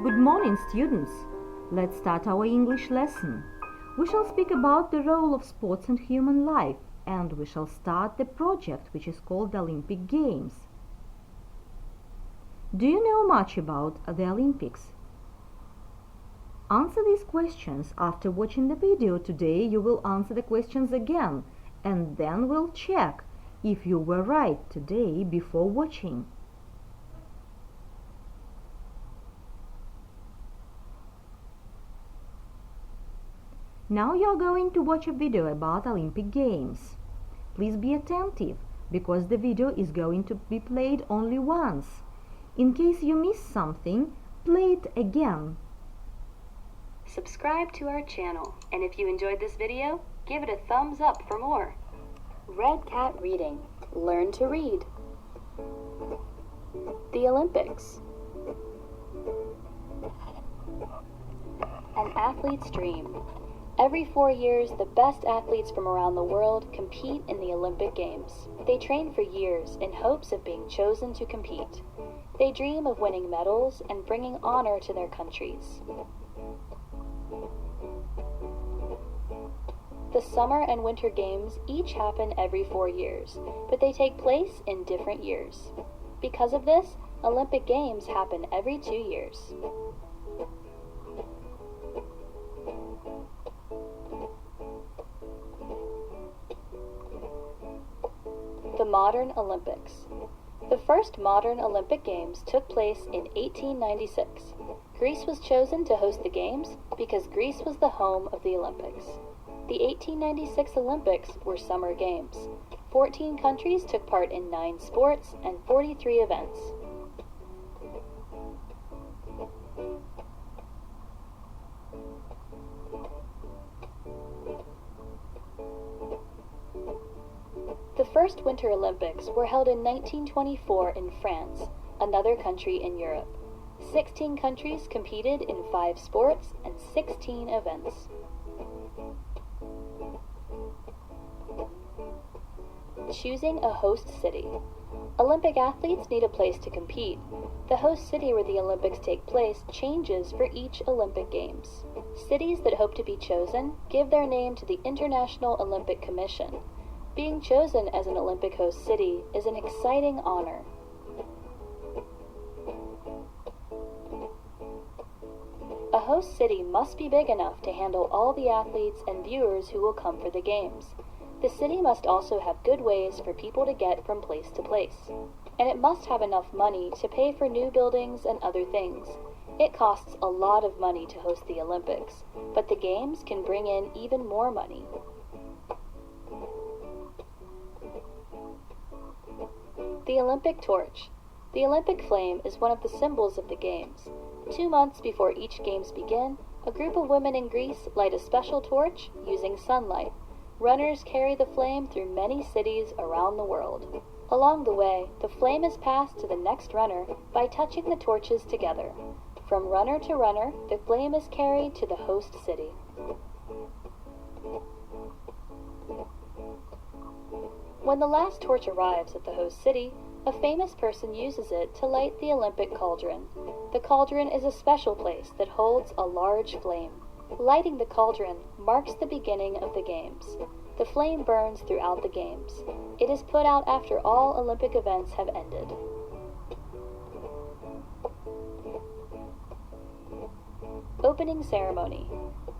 Good morning, students. Let's start our English lesson. We shall speak about the role of sports in human life, and we shall start the project which is called the Olympic Games. Do you know much about the Olympics? Answer these questions. After watching the video today, you will answer the questions again, and then we'll check if you were right today before watching. Now you're going to watch a video about Olympic Games. Please be attentive, because the video is going to be played only once. In case you miss something, play it again. Subscribe to our channel, and if you enjoyed this video, give it a thumbs up for more. Red Cat Reading. Learn to read. The Olympics. An athlete's dream. Every 4 years, the best athletes from around the world compete in the Olympic Games. They train for years in hopes of being chosen to compete. They dream of winning medals and bringing honor to their countries. The Summer and Winter Games each happen every 4 years, but they take place in different years. Because of this, Olympic Games happen every 2 years. The modern Olympics. The first modern Olympic Games took place in 1896. Greece was chosen to host the Games because Greece was the home of the Olympics. The 1896 Olympics were summer games. 14 countries took part in 9 sports and 43 events. The first Winter Olympics were held in 1924 in France, another country in Europe. 16 countries competed in 5 sports and 16 events. Choosing a host city. Olympic athletes need a place to compete. The host city where the Olympics take place changes for each Olympic Games. Cities that hope to be chosen give their name to the International Olympic Commission. Being chosen as an Olympic host city is an exciting honor. A host city must be big enough to handle all the athletes and viewers who will come for the Games. The city must also have good ways for people to get from place to place. And it must have enough money to pay for new buildings and other things. It costs a lot of money to host the Olympics, but the Games can bring in even more money. The Olympic torch. The Olympic flame is one of the symbols of the Games. 2 months before each Games begin, a group of women in Greece light a special torch using sunlight. Runners carry the flame through many cities around the world. Along the way, the flame is passed to the next runner by touching the torches together. From runner to runner, the flame is carried to the host city. When the last torch arrives at the host city, a famous person uses it to light the Olympic cauldron. The cauldron is a special place that holds a large flame. Lighting the cauldron marks the beginning of the Games. The flame burns throughout the Games. It is put out after all Olympic events have ended. Opening ceremony.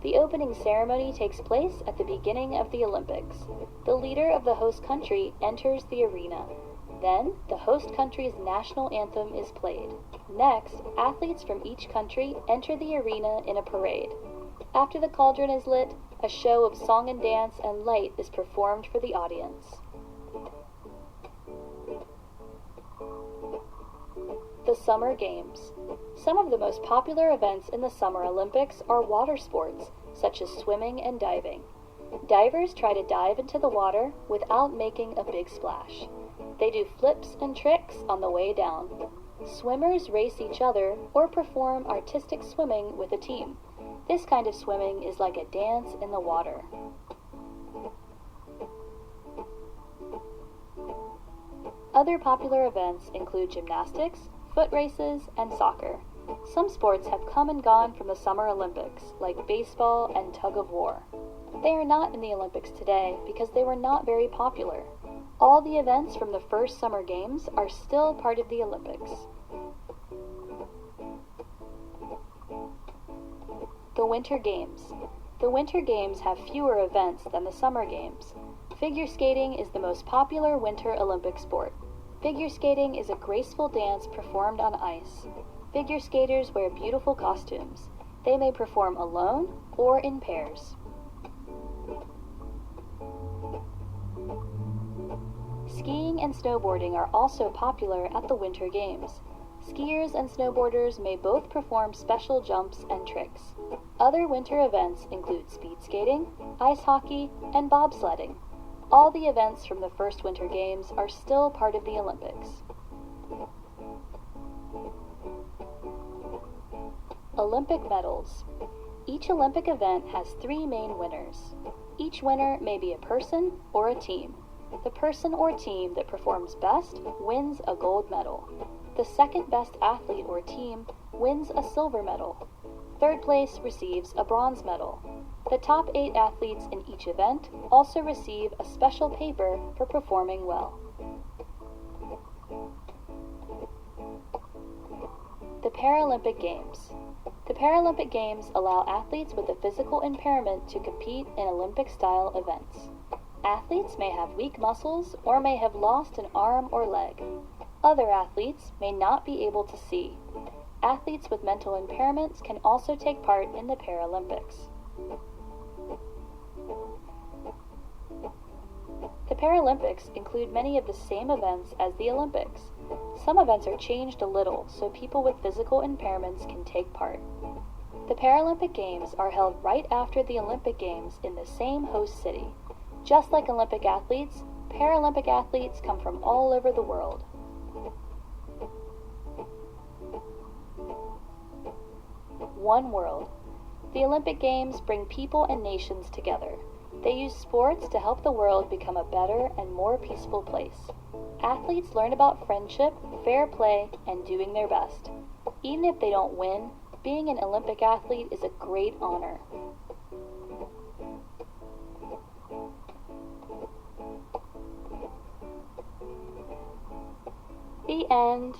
The opening ceremony takes place at the beginning of the Olympics. The leader of the host country enters the arena. Then, the host country's national anthem is played. Next, athletes from each country enter the arena in a parade. After the cauldron is lit, a show of song and dance and light is performed for the audience. The Summer Games. Some of the most popular events in the Summer Olympics are water sports, such as swimming and diving. Divers try to dive into the water without making a big splash. They do flips and tricks on the way down. Swimmers race each other or perform artistic swimming with a team. This kind of swimming is like a dance in the water. Other popular events include gymnastics, foot races, and soccer. Some sports have come and gone from the Summer Olympics, like baseball and tug of war. They are not in the Olympics today because they were not very popular. All the events from the first Summer Games are still part of the Olympics. The Winter Games. The Winter Games have fewer events than the Summer Games. Figure skating is the most popular Winter Olympic sport. Figure skating is a graceful dance performed on ice. Figure skaters wear beautiful costumes. They may perform alone or in pairs. Skiing and snowboarding are also popular at the Winter Games. Skiers and snowboarders may both perform special jumps and tricks. Other winter events include speed skating, ice hockey, and bobsledding. All the events from the first Winter Games are still part of the Olympics. Olympic medals. Each Olympic event has 3 main winners. Each winner may be a person or a team. The person or team that performs best wins a gold medal. The second best athlete or team wins a silver medal. Third place receives a bronze medal. The top 8 athletes in each event also receive a special paper for performing well. The Paralympic Games. The Paralympic Games allow athletes with a physical impairment to compete in Olympic-style events. Athletes may have weak muscles or may have lost an arm or leg. Other athletes may not be able to see. Athletes with mental impairments can also take part in the Paralympics. The Paralympics include many of the same events as the Olympics. Some events are changed a little so people with physical impairments can take part. The Paralympic Games are held right after the Olympic Games in the same host city. Just like Olympic athletes, Paralympic athletes come from all over the world. One World. The Olympic Games bring people and nations together. They use sports to help the world become a better and more peaceful place. Athletes learn about friendship, fair play, and doing their best. Even if they don't win, being an Olympic athlete is a great honor. The end.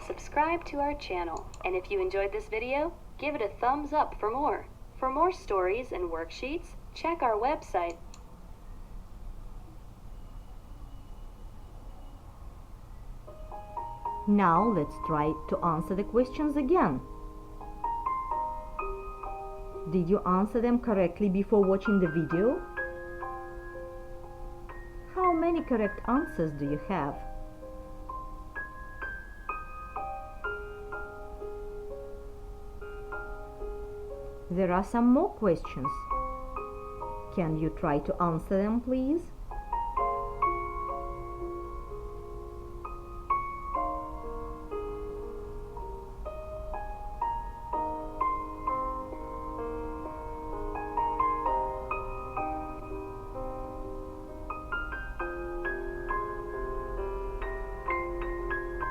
Subscribe to our channel, and if you enjoyed this video, give it a thumbs up for more. For more stories and worksheets, check our website. Now let's try to answer the questions again. Did you answer them correctly before watching the video? How many correct answers do you have? There are some more questions. Can you try to answer them, please?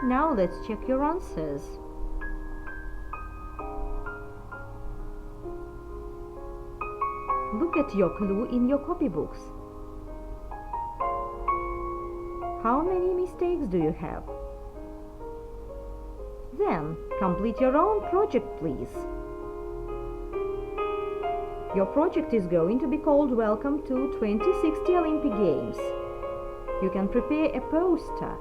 Now let's check your answers. Look at your clue in your copybooks. How many mistakes do you have? Then, complete your own project, please. Your project is going to be called Welcome to 2060 Olympic Games. You can prepare a poster